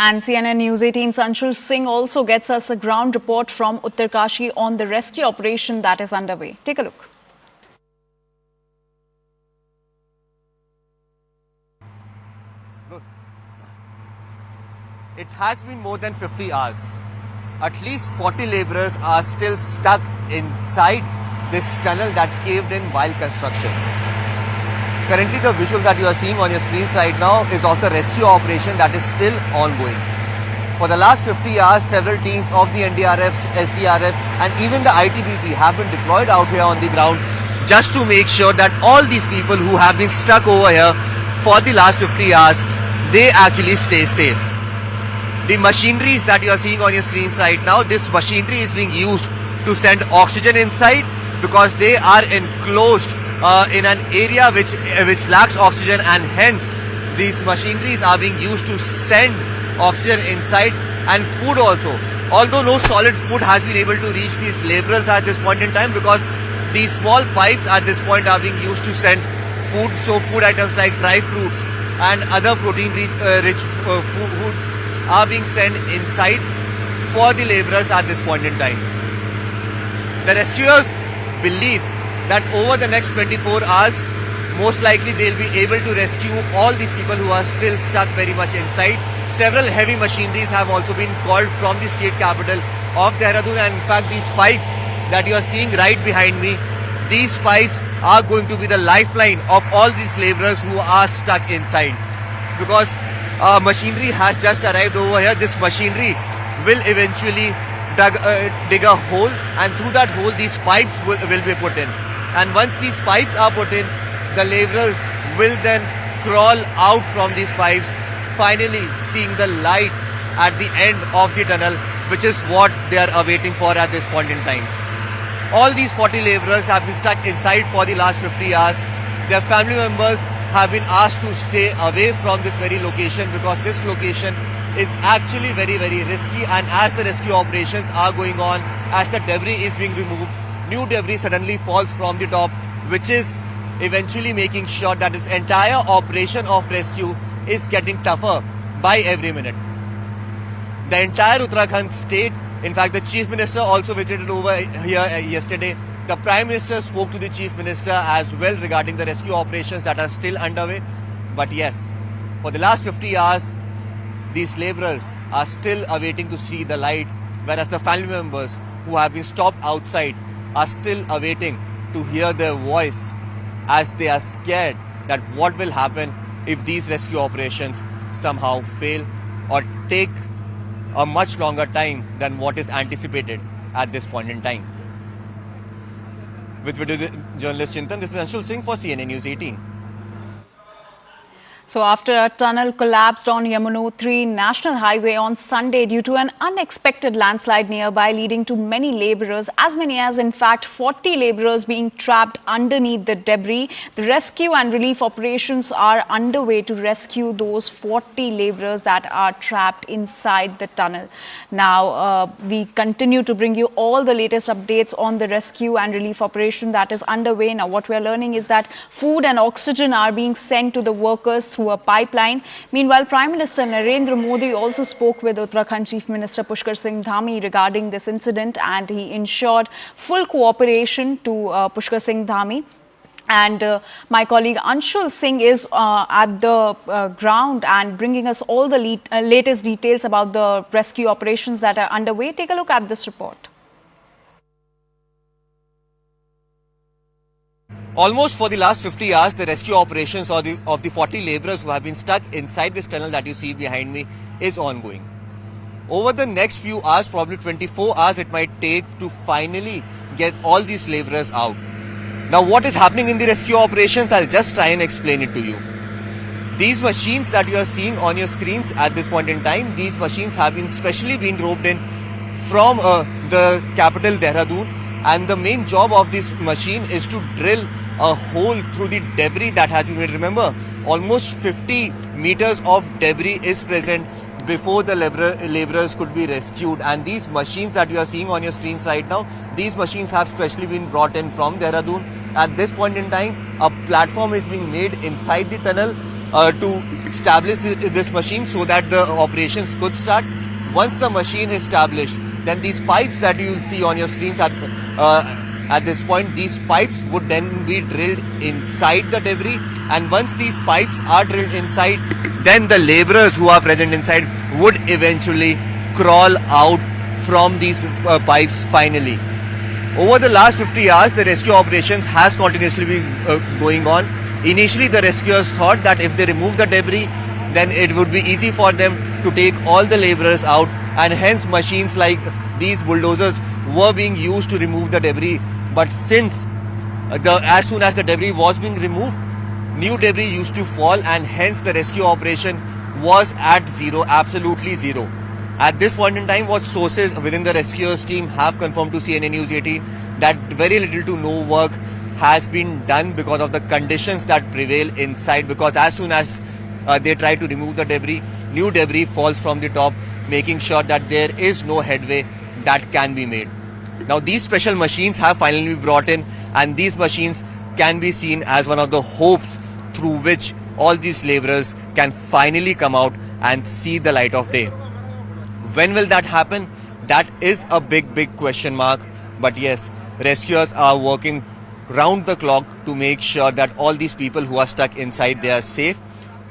And CNN News 18's Anshul Singh also gets us a ground report from Uttarkashi on the rescue operation that is underway. Take a look. It has been more than 50 hours. At least 40 laborers are still stuck inside this tunnel that caved in while construction. Currently, the visuals that you are seeing on your screens right now is of the rescue operation that is still ongoing. For the last 50 hours, several teams of the NDRF, SDRF and even the ITBP have been deployed out here on the ground just to make sure that all these people who have been stuck over here for the last 50 hours, they actually stay safe. The machineries that you are seeing on your screens right now, this machinery is being used to send oxygen inside because they are enclosed in an area which lacks oxygen, and hence these machineries are being used to send oxygen inside, and food also. Although no solid food has been able to reach these laborers at this point in time because these small pipes at this point are being used to send food, so food items like dry fruits and other protein rich foods are being sent inside for the laborers at this point in time. The rescuers believe that over the next 24 hours, most likely they'll be able to rescue all these people who are still stuck very much inside. Several heavy machineries have also been called from the state capital of Dehradun, and in fact these pipes that you are seeing right behind me, these pipes are going to be the lifeline of all these laborers who are stuck inside, because machinery has just arrived over here. This machinery will eventually dig a hole, and through that hole these pipes will be put in, and once these pipes are put in, the laborers will then crawl out from these pipes, finally seeing the light at the end of the tunnel, which is what they are awaiting for at this point in time. All these 40 laborers have been stuck inside for the last 50 hours. Their family members have been asked to stay away from this very location because this location is actually very, very risky, and as the rescue operations are going on, as the debris is being removed, new debris suddenly falls from the top, which is eventually making sure that this entire operation of rescue is getting tougher by every minute. The entire Uttarakhand state, in fact the Chief Minister also visited over here yesterday. The Prime Minister spoke to the Chief Minister as well regarding the rescue operations that are still underway. But yes, for the last 50 hours, these laborers are still awaiting to see the light, whereas the family members who have been stopped outside are still awaiting to hear their voice, as they are scared that what will happen if these rescue operations somehow fail or take a much longer time than what is anticipated at this point in time. With video journalist Chintan, this is Anshul Singh for CNN News 18. So after a tunnel collapsed on Yamunotri National Highway on Sunday due to an unexpected landslide nearby, leading to many laborers, as many as in fact 40 laborers being trapped underneath the debris, the rescue and relief operations are underway to rescue those 40 laborers that are trapped inside the tunnel. Now, we continue to bring you all the latest updates on the rescue and relief operation that is underway. Now, what we are learning is that food and oxygen are being sent to the workers through a pipeline. Meanwhile, Prime Minister Narendra Modi also spoke with Uttarakhand Chief Minister Pushkar Singh Dhami regarding this incident, and he ensured full cooperation to Pushkar Singh Dhami. And my colleague Anshul Singh is at the ground and bringing us all the latest details about the rescue operations that are underway. Take a look at this report. Almost for the last 50 hours, the rescue operations of the 40 laborers who have been stuck inside this tunnel that you see behind me is ongoing. Over the next few hours, probably 24 hours it might take to finally get all these laborers out. Now, what is happening in the rescue operations? I'll just try and explain it to you. These machines that you are seeing on your screens at this point in time, these machines have been specially been roped in from the capital Dehradun, and the main job of this machine is to drill a hole through the debris that has been made. Remember, almost 50 meters of debris is present before the laborers could be rescued, and these machines that you are seeing on your screens right now, these machines have specially been brought in from Dehradun. At this point in time, a platform is being made inside the tunnel to establish this machine so that the operations could start. Once the machine is established, then these pipes that you will see on your screens at this point, these pipes would then be drilled inside the debris, and once these pipes are drilled inside, then the laborers who are present inside would eventually crawl out from these pipes finally. Over the last 50 hours, the rescue operations has continuously been going on. Initially, the rescuers thought that if they remove the debris, then it would be easy for them to take all the laborers out, and hence machines like these bulldozers were being used to remove the debris. But since as soon as the debris was being removed, new debris used to fall, and hence the rescue operation was at zero, absolutely zero. At this point in time, what sources within the rescuers team have confirmed to CNN News 18 that very little to no work has been done because of the conditions that prevail inside, because as soon as they try to remove the debris, new debris falls from the top, making sure that there is no headway that can be made. Now these special machines have finally been brought in, and these machines can be seen as one of the hopes through which all these laborers can finally come out and see the light of day. When will that happen? That is a big question mark. But yes, rescuers are working round the clock to make sure that all these people who are stuck inside, they are safe.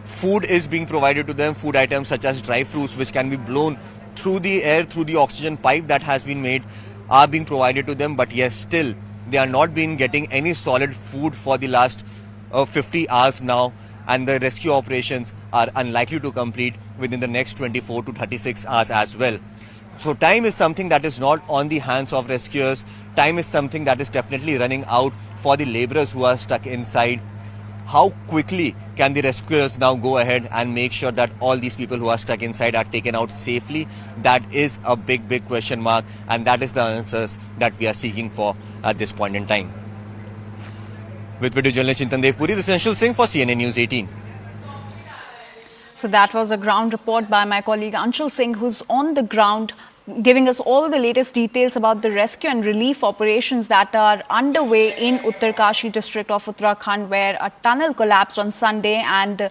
Food is being provided to them, food items such as dry fruits which can be blown through the air, through the oxygen pipe that has been made, are being provided to them. But yes, still they are not been getting any solid food for the last 50 hours now, and the rescue operations are unlikely to complete within the next 24 to 36 hours as well. So time is something that is not on the hands of rescuers. Time is something that is definitely running out for the laborers who are stuck inside. How quickly can the rescuers now go ahead and make sure that all these people who are stuck inside are taken out safely? That is a big question mark, and that is the answers that we are seeking for at this point in time. With video journalist Chintan Devpuri, this is Anshul Singh for CNN News 18. So that was a ground report by my colleague Anshul Singh, who's on the ground giving us all the latest details about the rescue and relief operations that are underway in Uttarkashi district of Uttarakhand, where a tunnel collapsed on Sunday and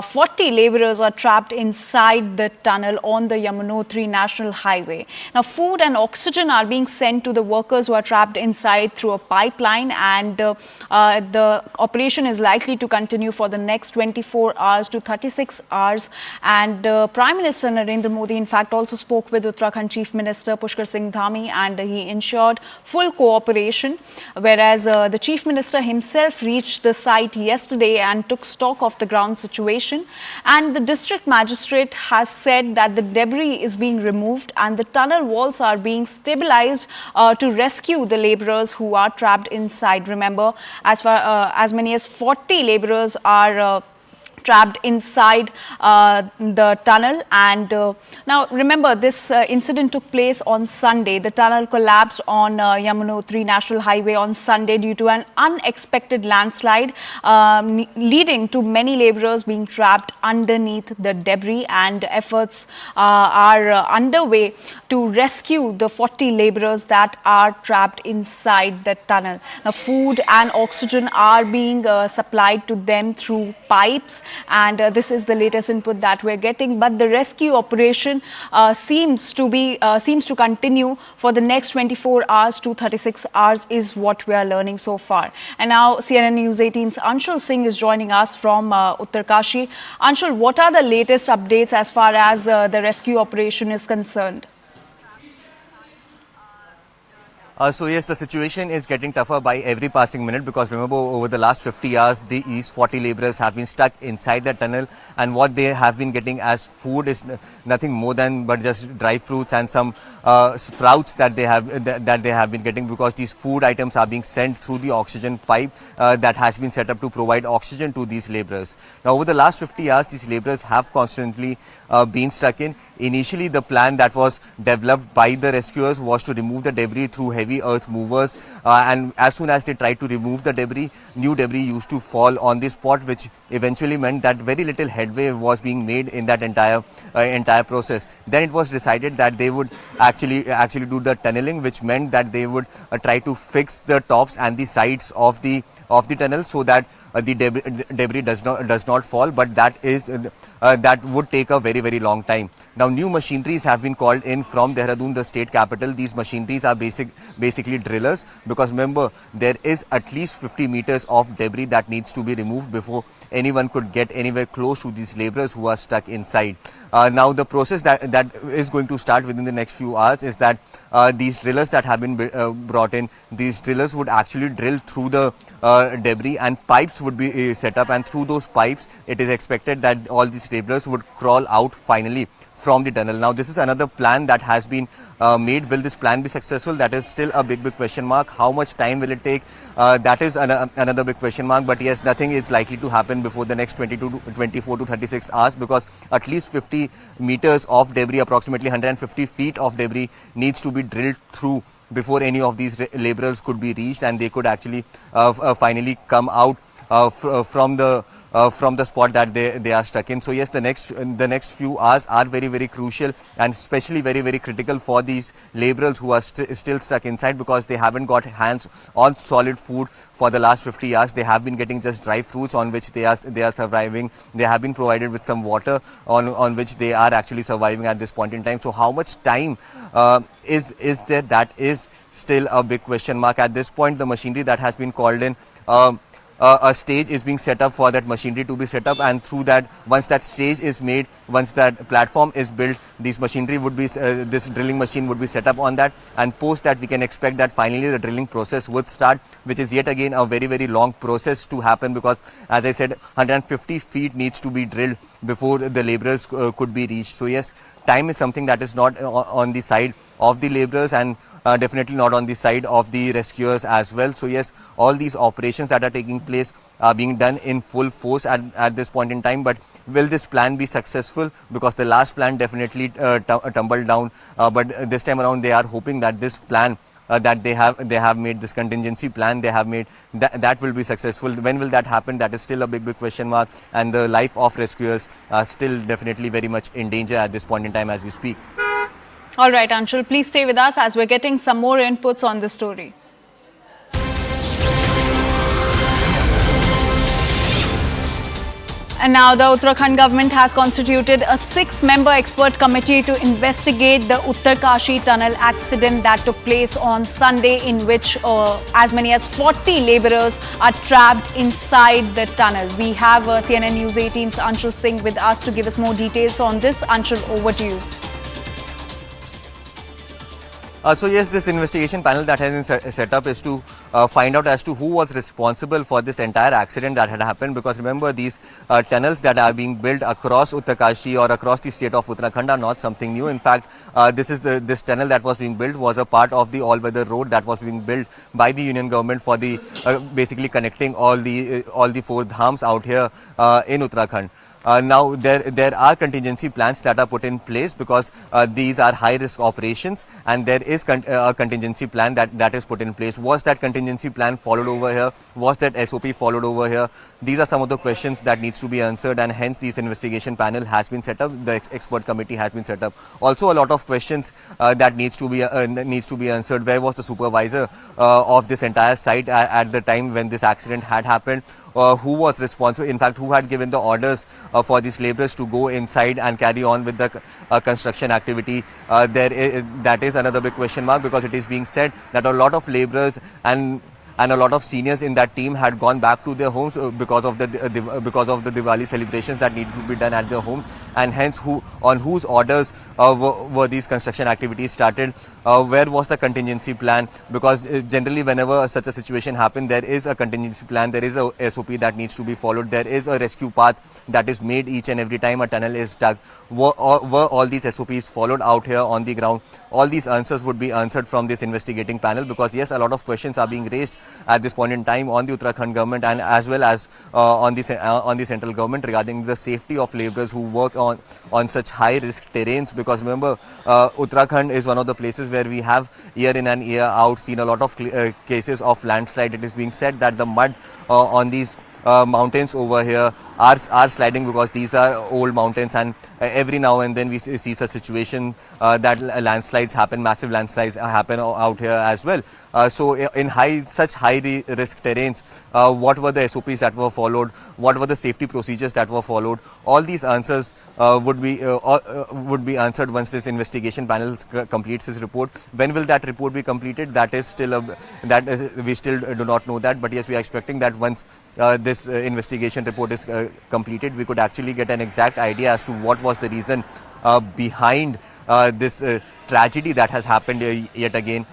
40 laborers are trapped inside the tunnel on the Yamunotri National Highway. Now, food and oxygen are being sent to the workers who are trapped inside through a pipeline, and the operation is likely to continue for the next 24 hours to 36 hours. And Prime Minister Narendra Modi, in fact, also spoke with Uttarakhand Chief Minister Pushkar Singh Dhami, and he ensured full cooperation, whereas the Chief Minister himself reached the site yesterday and took stock of the ground situation. And the district magistrate has said that the debris is being removed and the tunnel walls are being stabilized to rescue the laborers who are trapped inside. Remember, as many as 40 laborers are trapped inside the tunnel. And now remember, this incident took place on Sunday. The tunnel collapsed on Yamunotri National Highway on Sunday due to an unexpected landslide, leading to many laborers being trapped underneath the debris, and efforts are underway to rescue the 40 laborers that are trapped inside the tunnel. Now, food and oxygen are being supplied to them through pipes, and this is the latest input that we're getting. But the rescue operation seems to continue for the next 24 hours to 36 hours is what we are learning so far. And now CNN News 18's Anshul Singh is joining us from Uttarkashi. Anshul, what are the latest updates as far as the rescue operation is concerned? So yes, the situation is getting tougher by every passing minute, because remember, over the last 50 hours, these 40 laborers have been stuck inside the tunnel, and what they have been getting as food is nothing more than but just dry fruits and some sprouts that they have been getting, because these food items are being sent through the oxygen pipe that has been set up to provide oxygen to these laborers. Now, over the last 50 hours, these laborers have constantly been stuck in. Initially, the plan that was developed by the rescuers was to remove the debris through heavy earth movers, and as soon as they tried to remove the debris, new debris used to fall on the spot, which eventually meant that very little headway was being made in that entire process. Then it was decided that they would actually do the tunneling, which meant that they would try to fix the tops and the sides of the the tunnel so that the debris does not fall, but that would take a very long time. Now new machineries have been called in from Dehradun, the state capital. These machineries are basically drillers, because remember there is at least 50 meters of debris that needs to be removed before anyone could get anywhere close to these laborers who are stuck inside. Now the process that is going to start within the next few hours is that these drillers that have been brought in, these drillers would actually drill through the debris, and pipes would be set up, and through those pipes it is expected that all these laborers would crawl out finally from the tunnel. Now this is another plan that has been made. Will this plan be successful? That is still a big question mark. How much time will it take? That is another big question mark. But yes, nothing is likely to happen before the next 24 to 36 hours, because at least 50 meters of debris, approximately 150 feet of debris, needs to be drilled through before any of these laborers could be reached, and they could actually finally come out from the spot that they are stuck in. So yes, the next few hours are very crucial, and especially very critical for these laborers who are still stuck inside, because they haven't got hands on solid food for the last 50 hours. They have been getting just dry fruits on which they are surviving. They have been provided with some water on which they are actually surviving at this point in time. So how much time is there? That is still a big question mark at this point. The machinery that has been called in, a stage is being set up for that machinery to be set up, and through that, once that stage is made, once that platform is built, this machinery would be this drilling machine would be set up on that, and post that we can expect that finally the drilling process would start, which is yet again a very long process to happen, because as I said, 150 feet needs to be drilled before the laborers could be reached. So yes, time is something that is not on the side of the laborers, and definitely not on the side of the rescuers as well. So yes, all these operations that are taking place are being done in full force at this point in time. But will this plan be successful? Because the last plan definitely tumbled down, but this time around they are hoping that this plan that they have made, this contingency plan they have made, that will be successful. When will that happen? That is still a big question mark, and the life of rescuers are still definitely very much in danger at this point in time as we speak. All right, Anshul, please stay with us as we're getting some more inputs on this story. And now the Uttarakhand government has constituted a 6-member expert committee to investigate the Uttarkashi tunnel accident that took place on Sunday, in which as many as 40 laborers are trapped inside the tunnel. We have CNN News 18's Anshul Singh with us to give us more details on this. Anshul, over to you. So yes, this investigation panel that has been set up is to find out as to who was responsible for this entire accident that had happened, because remember, these tunnels that are being built across Uttarkashi or across the state of Uttarakhand are not something new. In fact, this tunnel that was being built was a part of the all-weather road that was being built by the union government for the basically connecting all the 4 dhams out here in Uttarakhand. Now there are contingency plans that are put in place, because these are high risk operations, and there is a contingency plan that is put in place. Was that contingency plan followed over here? Was that SOP followed over here? These are some of the questions that needs to be answered, and hence this investigation panel has been set up. The expert committee has been set up. Also, a lot of questions that needs to be answered. Where was the supervisor of this entire site at the time when this accident had happened? Who was responsible, in fact, who had given the orders for these laborers to go inside and carry on with the construction activity? That is another big question mark, because it is being said that a lot of laborers and a lot of seniors in that team had gone back to their homes because of the Diwali celebrations that need to be done at their homes, and hence on whose orders were these construction activities started? Where was the contingency plan? Because generally whenever such a situation happens, there is a contingency plan, there is a SOP that needs to be followed, there is a rescue path that is made each and every time a tunnel is dug. Were all these SOPs followed out here on the ground? All these answers would be answered from this investigating panel, because yes, a lot of questions are being raised at this point in time on the Uttarakhand government, and as well as on the central government, regarding the safety of laborers who work on such high risk terrains. Because remember, Uttarakhand is one of the places where we have year in and year out seen a lot of cases of landslide. It is being said that the mud on these mountains over here are sliding because these are old mountains, and every now and then we see such situation that landslides happen, massive landslides happen out here as well. So in such high risk terrains, what were the SOPs that were followed? What were the safety procedures that were followed? All these answers would be answered once this investigation panel completes its report. When will that report be completed? That is still we still do not know that. But yes, we are expecting that once this investigation report is completed, we could actually get an exact idea as to what was the reason behind this tragedy that has happened yet again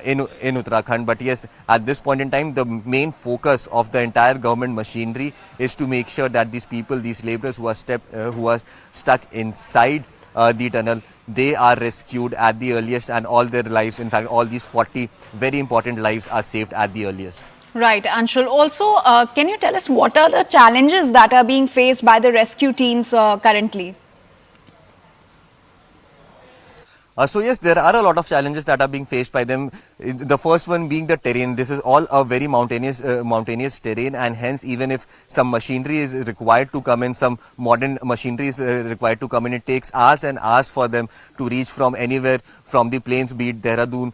in Uttarakhand. But yes, at this point in time, the main focus of the entire government machinery is to make sure that these people, these laborers who are stuck inside the tunnel, they are rescued at the earliest, and all their lives, in fact all these 40 very important lives, are saved at the earliest. Right, Anshul. Also, can you tell us what are the challenges that are being faced by the rescue teams currently? So yes, there are a lot of challenges that are being faced by them. The first one being the terrain. This is all a very mountainous terrain, and hence even if some machinery is required to come in, some modern machinery is required to come in, it takes hours and hours for them to reach from anywhere from the plains, be it Dehradun,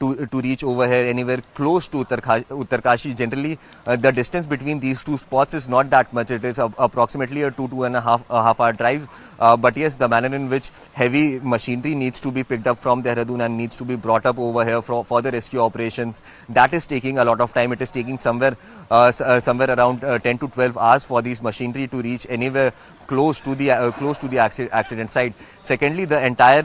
to reach over here anywhere close to Uttarkashi. Generally, the distance between these two spots is not that much. It is approximately a 2.5 hour drive. But yes, the manner in which heavy machinery needs to be picked up from Dehradun and needs to be brought up over here for the rescue operations, that is taking a lot of time. It is taking somewhere around 10 to 12 hours for these machinery to reach anywhere close to the accident site. Secondly, the entire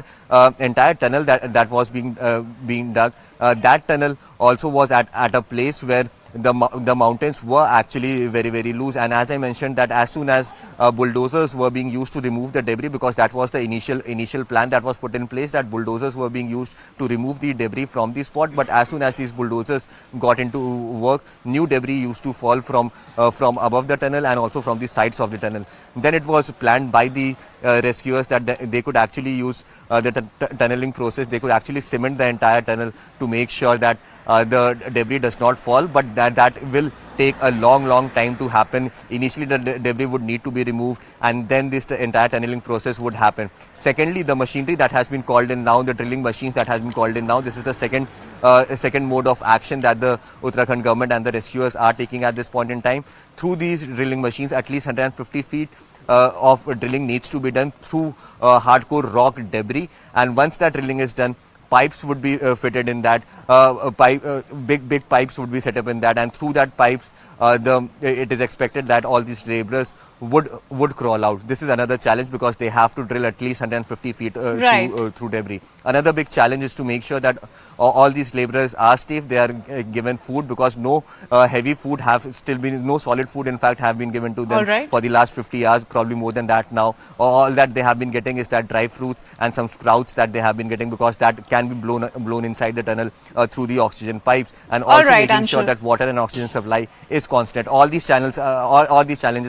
tunnel that was being dug, that tunnel also was at a place where the mountains were actually very, very loose. And as I mentioned, that as soon as bulldozers were being used to remove the debris, because that was the initial plan that was put in place, that bulldozers were being used to remove the debris from the spot. But as soon as these bulldozers got into work, new debris used to fall from above the tunnel and also from the sides of the tunnel. Then it was planned by the rescuers that they could actually use the tunneling process. They could actually cement the entire tunnel to make sure that the debris does not fall, but that will take a long time to happen. Initially, the debris would need to be removed, and then this entire tunneling process would happen. Secondly, the machinery that has been called in now, the drilling machines that has been called in now, this is the second mode of action that the Uttarakhand government and the rescuers are taking at this point in time. Through these drilling machines, at least 150 feet of drilling needs to be done through hardcore rock debris, and once that drilling is done, pipes would be fitted in that. Big pipes would be set up in that, and through that pipes, it is expected that all these laborers would crawl out. This is another challenge because they have to drill at least 150 feet through debris. Another big challenge is to make sure that all these laborers are safe. They are given food, because no heavy food no solid food in fact have been given to them for the last 50 hours, probably more than that now. All that they have been getting is that dry fruits and some sprouts that they have been getting, because that can be blown inside the tunnel through the oxygen pipes, and also making sure that water and oxygen supply is constant. All these challenges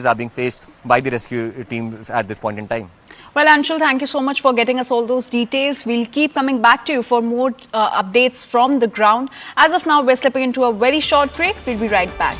are being faced by the rescue teams at this point in time. Well, Anshul, thank you so much for getting us all those details. We'll keep coming back to you for more updates from the ground. As of now, we're slipping into a very short break. We'll be right back.